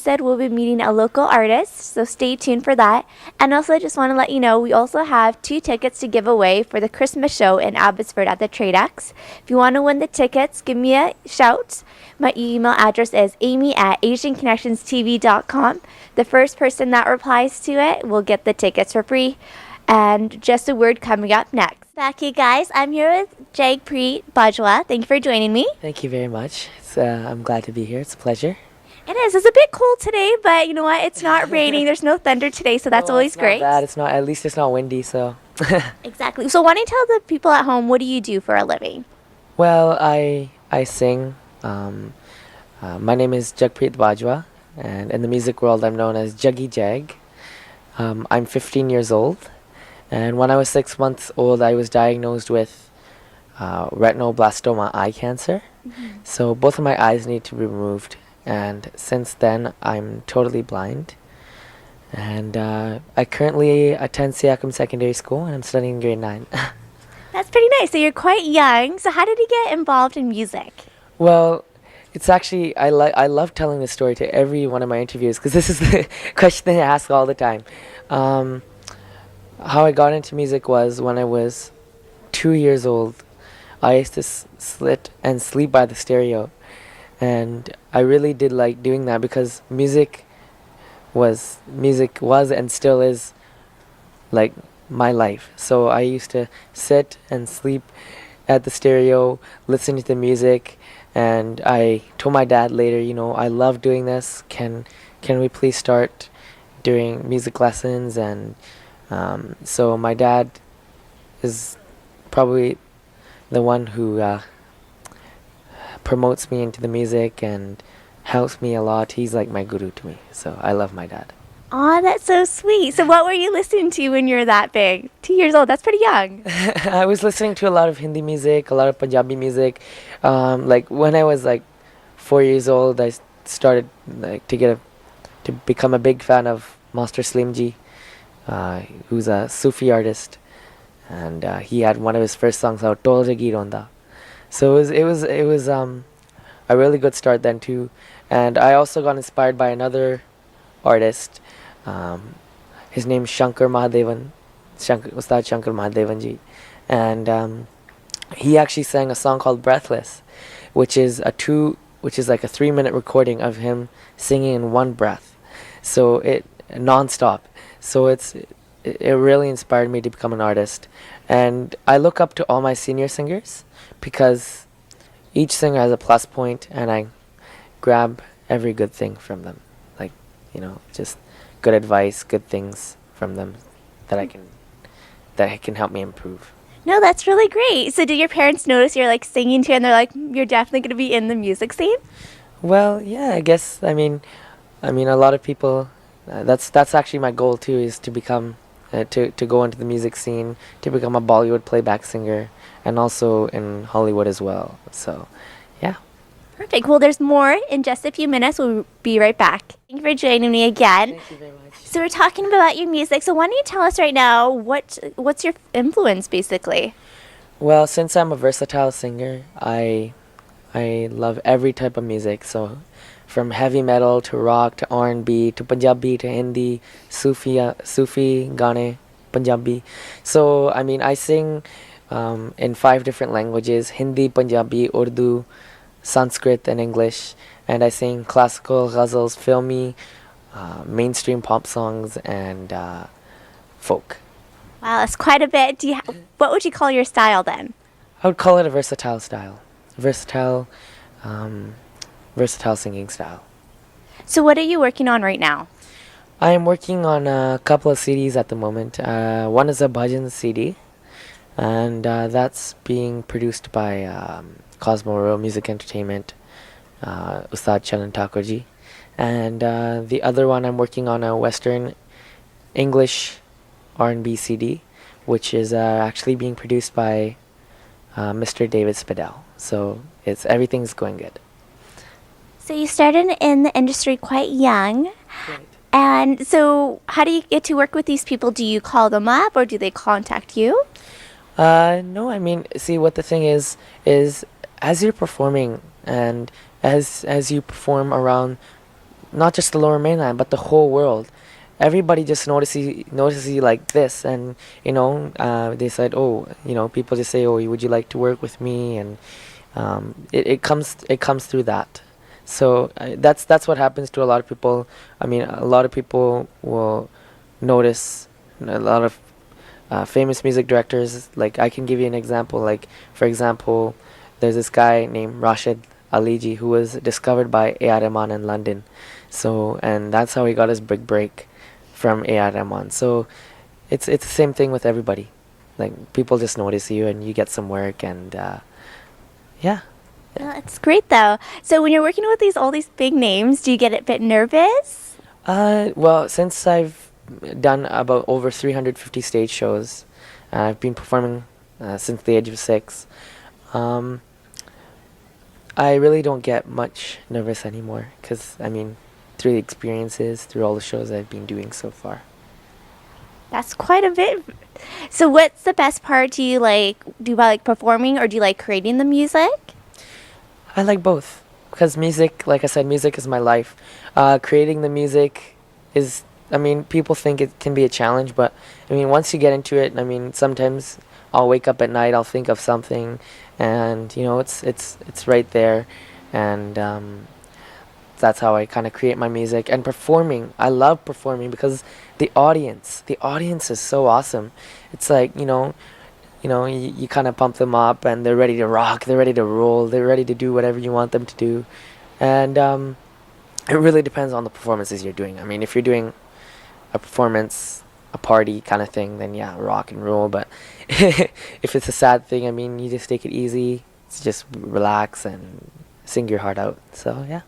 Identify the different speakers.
Speaker 1: episode, we'll be meeting a local artist, so stay tuned for that. And also, just want to let you know, we also have 2 tickets to give away for the Christmas show in Abbotsford at the Tradex. If you want to win the tickets, give me a shout. My email address is amy@asianconnectionstv.com. The first person that replies to it will get the tickets for free. And just a word coming up next. Back you guys, I'm here with Jugpreet Bajwa. Thank you for joining me.
Speaker 2: Thank you very much. I'm glad to be here. It's a pleasure.
Speaker 1: It is. It's a bit cold today, but you know what? It's not raining. There's no thunder today, so that's always great.
Speaker 2: It's not bad. It's not. At least it's not windy. So.
Speaker 1: Exactly. So, why don't you tell the people at home, what do you do for a living?
Speaker 2: Well, I sing. My name is Jugpreet Bajwa, and in the music world, I'm known as Juggy Jag. I'm 15 years old, and when I was 6 months old, I was diagnosed with retinoblastoma eye cancer. So both of my eyes need to be removed, and since then I'm totally blind. And I currently attend Siakam Secondary School, and I'm studying grade 9.
Speaker 1: That's pretty nice. So you're quite young. So how did you get involved in music?
Speaker 2: Well, it's actually I love telling this story to every one of my interviews because this is the question they ask all the time. How I got into music was when I was 2 years old. I used to sit and sleep by the stereo, and I really did like doing that because music was and still is like my life. So I used to sit and sleep at the stereo, listening to the music, and I told my dad later, I love doing this. Can we please start doing music lessons? And so my dad is probably the one who promotes me into the music and helps me a lot. He's like my guru to me, so I love my dad.
Speaker 1: Aw, that's so sweet. So what were you listening to when you were that big? 2 years old, that's pretty young.
Speaker 2: I was listening to a lot of Hindi music, a lot of Punjabi music. Like when I was like 4 years old, I started like to become a big fan of Master Slim Ji, who's a Sufi artist. And he had one of his first songs out, Tol Jagi Ronda. So it was a really good start then too. And I also got inspired by another artist. His name's Ustad Shankar Mahadevan ji. And he actually sang a song called Breathless, which is like a 3-minute recording of him singing in one breath. So it non-stop. So it really inspired me to become an artist. And I look up to all my senior singers because each singer has a plus point, and I grab every good thing from them. Like, just good advice, good things from them that can help me improve.
Speaker 1: No, that's really great. So did your parents notice you're like singing too, and they're like, you're definitely going to be in the music scene?
Speaker 2: Well, yeah, I guess. I mean, a lot of people. That's actually my goal too, is to become to go into the music scene, to become a Bollywood playback singer, and also in Hollywood as well. So, yeah.
Speaker 1: Perfect. Well, there's more in just a few minutes. We'll be right back. Thank you for joining me again.
Speaker 2: Thank you very much.
Speaker 1: So we're talking about your music. So why don't you tell us right now what's your influence basically?
Speaker 2: Well, since I'm a versatile singer, I love every type of music. So from heavy metal to rock to R&B to Punjabi to Hindi, Sufi Gane, Punjabi. So I sing in 5 different languages: Hindi, Punjabi, Urdu, Sanskrit, and English. And I sing classical, ghazals, filmy, mainstream pop songs, and folk.
Speaker 1: Wow, that's quite a bit. What would you call your style then?
Speaker 2: I would call it a versatile style. Versatile singing style.
Speaker 1: So what are you working on right now?
Speaker 2: I am working on a couple of CDs at the moment. One is a bhajan CD, and that's being produced by Cosmo Royal Music Entertainment, Ustad Chanan Thakurji. And the other one, I'm working on a Western English R&B CD, which is actually being produced by Mr. David Spadell. So everything's going good.
Speaker 1: So you started in the industry quite young.
Speaker 2: Right.
Speaker 1: And so how do you get to work with these people? Do you call them up or do they contact you?
Speaker 2: No, see, what the thing is as you're performing and as you perform around not just the Lower Mainland, but the whole world. Everybody just notices you like this, and they said, oh, people just say, oh, would you like to work with me, and it comes through that. So that's what happens to a lot of people. I mean, a lot of people will notice a lot of famous music directors. Like, I can give you an example. Like, for example, there's this guy named Rashid Aliji who was discovered by A.R. Rahman in London. So, and that's how he got his big break from A.R. Rahman. So it's the same thing with everybody. Like, people just notice you and you get some work, and yeah.
Speaker 1: Well, it's great though. So when you're working with all these big names, do you get a bit nervous?
Speaker 2: Well, since I've done about over 350 stage shows, I've been performing since the age of 6. Um, I really don't get much nervous anymore, because I mean, through the experiences, through all the shows I've been doing so far.
Speaker 1: That's quite a bit. So what's the best part? Do you like performing, or do you like creating the music?
Speaker 2: I like both, because music, like I said, music is my life. Creating the music is, I mean, people think it can be a challenge, but I mean, once you get into it, I mean, sometimes I'll wake up at night, I'll think of something, and it's right there, and that's how I kind of create my music. And performing, I love performing because the audience is so awesome. It's like, you kind of pump them up, and they're ready to rock, they're ready to roll, they're ready to do whatever you want them to do. And it really depends on the performances you're doing. I mean, if you're doing a performance, a party kind of thing, then yeah, rock and roll. But if it's a sad thing, I mean, you just take it easy, just relax and sing your heart out. So yeah.